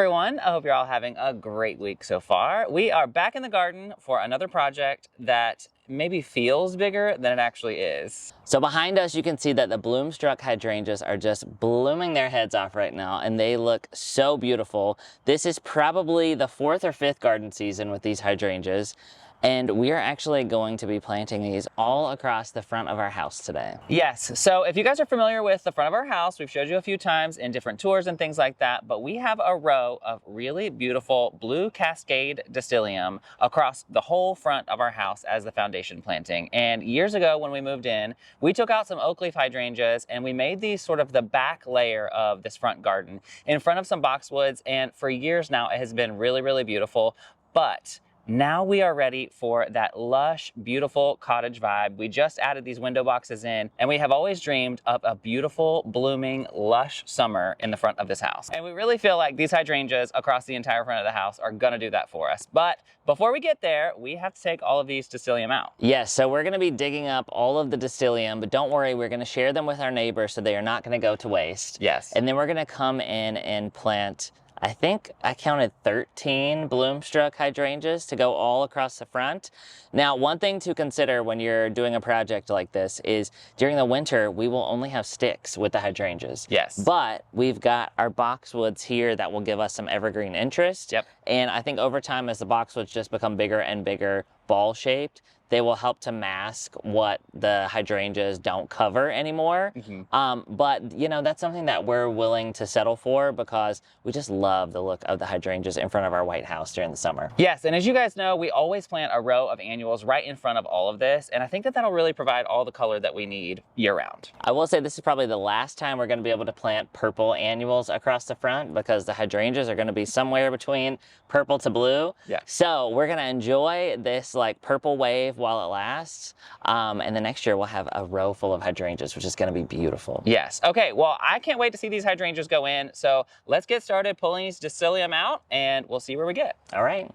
everyone, I hope you're all having a great week so far. We are back in the garden for another project that maybe feels bigger than it actually is. So behind us, you can see that the Bloomstruck hydrangeas are just blooming their heads off right now, and they look so beautiful. This is probably the 4th or 5th garden season with these hydrangeas, and we are actually going to be planting these all across the front of our house today. Yes, so if you guys are familiar with the front of our house, we've showed you a few times in different tours and things like that, but we have a row of really beautiful blue cascade Distylium across the whole front of our house as the foundation planting. And years ago when we moved in, we took out some oak leaf hydrangeas and we made these sort of the back layer of this front garden in front of some boxwoods, and for years now it has been really, really beautiful. But now we are ready for that lush, beautiful cottage vibe. We just added these window boxes in, and we have always dreamed of a beautiful, blooming, lush summer in the front of this house. And we really feel like these hydrangeas across the entire front of the house are gonna do that for us. But before we get there, we have to take all of these Distylium out. Yes, so we're gonna be digging up all of the Distylium, but don't worry, we're gonna share them with our neighbors so they are not gonna go to waste. Yes. And then we're gonna come in and plant, I think I counted 13 Bloomstruck hydrangeas to go all across the front. Now, one thing to consider when you're doing a project like this is during the winter, we will only have sticks with the hydrangeas. Yes. But we've got our boxwoods here that will give us some evergreen interest. Yep. And I think over time, as the boxwoods just become bigger and bigger, ball-shaped, they will help to mask what the hydrangeas don't cover anymore. But, you know, that's something that we're willing to settle for because we just love the look of the hydrangeas in front of our white house during the summer. Yes, and as you guys know, we always plant a row of annuals right in front of all of this, and I think that that'll really provide all the color that we need year-round. I will say this is probably the last time we're going to be able to plant purple annuals across the front because the hydrangeas are going to be somewhere between purple to blue. Yeah. So we're going to enjoy this like purple wave while it lasts, and the next year we'll have a row full of hydrangeas, which is going to be beautiful. Yes. Okay, well, I can't wait to see these hydrangeas go in, so let's get started pulling these Distylium out, and we'll see where we get. All right.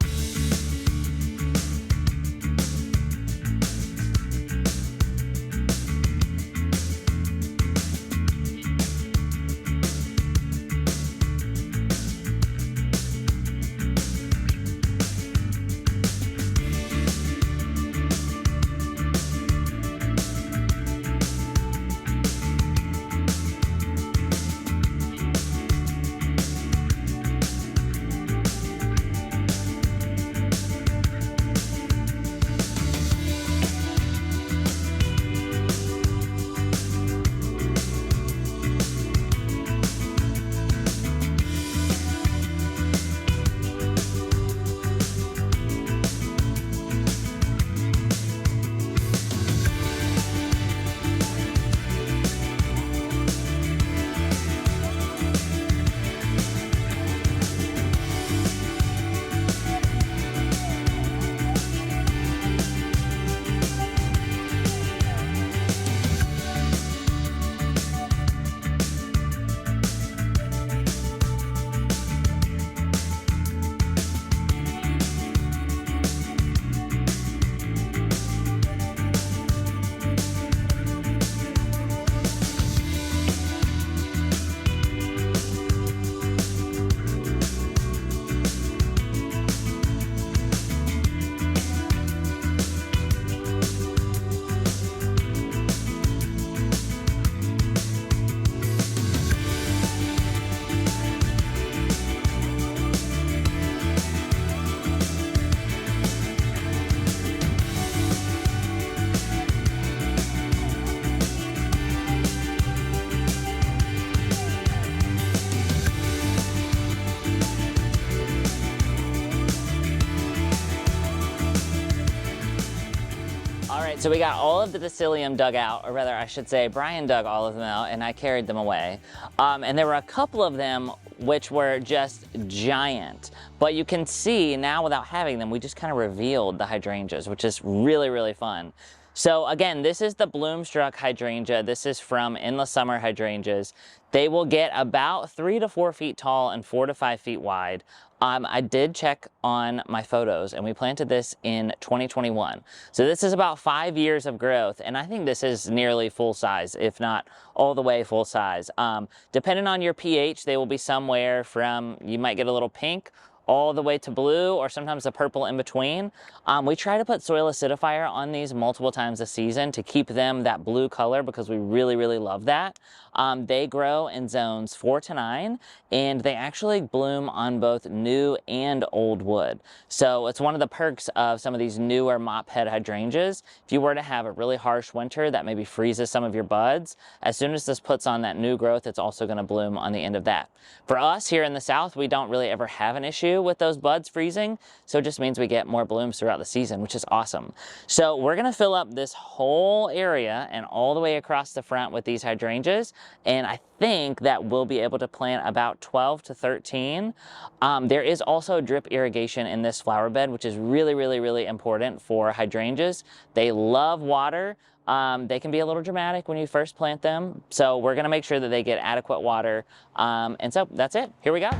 So we got all of the Distylium dug out, or rather I should say Brian dug all of them out and I carried them away. And there were a couple of them which were just giant. But you can see now without having them, we just kind of revealed the hydrangeas, which is really, really fun. So again, this is the Bloomstruck hydrangea. This is from Endless Summer Hydrangeas. They will get about 3 to 4 feet tall and 4 to 5 feet wide. I did check on my photos, and we planted this in 2021. So this is about 5 years of growth, and I think this is nearly full size, if not all the way full size. Depending on your pH, they will be somewhere from, you might get a little pink, all the way to blue, or sometimes a purple in between. We try to put soil acidifier on these multiple times a season to keep them that blue color because we really, really love that. They grow in zones 4 to 9, and they actually bloom on both new and old wood. So it's one of the perks of some of these newer mop head hydrangeas. If you were to have a really harsh winter that maybe freezes some of your buds, as soon as this puts on that new growth, it's also going to bloom on the end of that. For us here in the South, we don't really ever have an issue with those buds freezing, so it just means we get more blooms throughout the season, which is awesome. So we're going to fill up this whole area and all the way across the front with these hydrangeas, and I think that we'll be able to plant about 12 to 13. There is also drip irrigation in this flower bed, which is really, really, really important for hydrangeas. They love water. They can be a little dramatic when you first plant them, so we're going to make sure that they get adequate water. And so that's it. Here we go.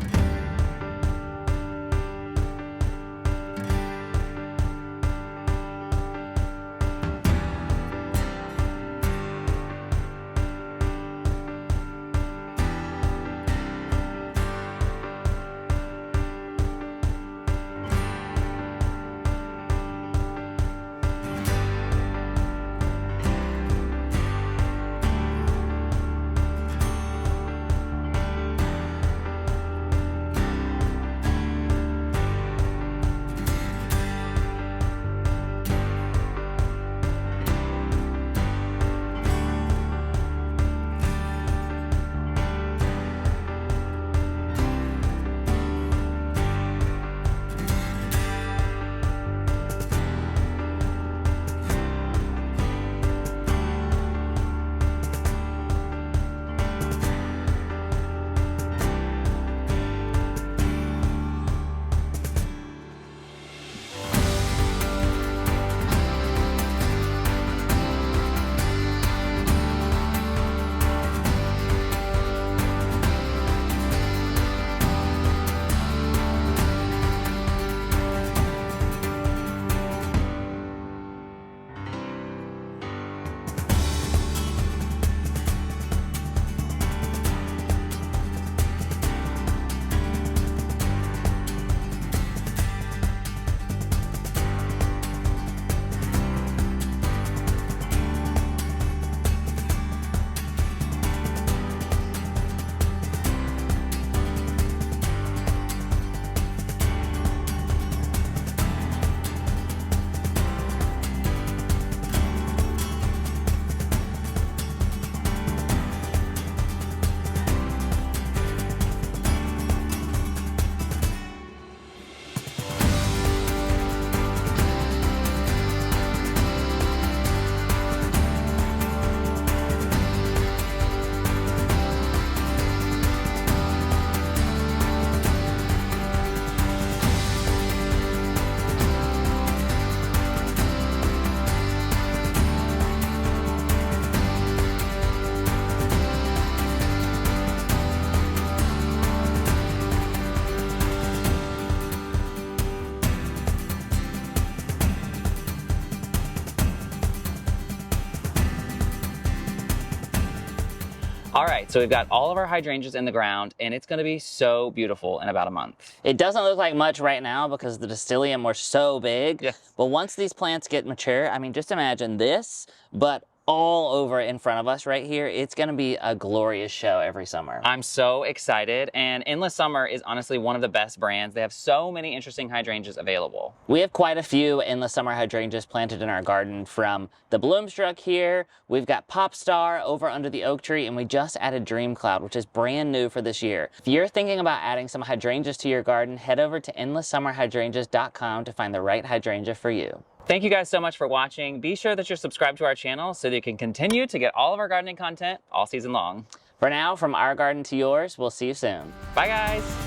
All right, so we've got all of our hydrangeas in the ground, and it's gonna be so beautiful in about a month. It doesn't look like much right now because the Distylium were so big. Yes. But once these plants get mature, I mean, just imagine this, but all over in front of us right here. It's going to be a glorious show every summer. I'm so excited, and Endless Summer is honestly one of the best brands. They have so many interesting hydrangeas available. We have quite a few Endless Summer hydrangeas planted in our garden, from the Bloomstruck here. We've got Popstar over under the oak tree, and we just added Dream Cloud, which is brand new for this year. If you're thinking about adding some hydrangeas to your garden, head over to endlesssummerhydrangeas.com to find the right hydrangea for you. Thank you guys so much for watching. Be sure that you're subscribed to our channel so that you can continue to get all of our gardening content all season long. For now, from our garden to yours, we'll see you soon. Bye guys.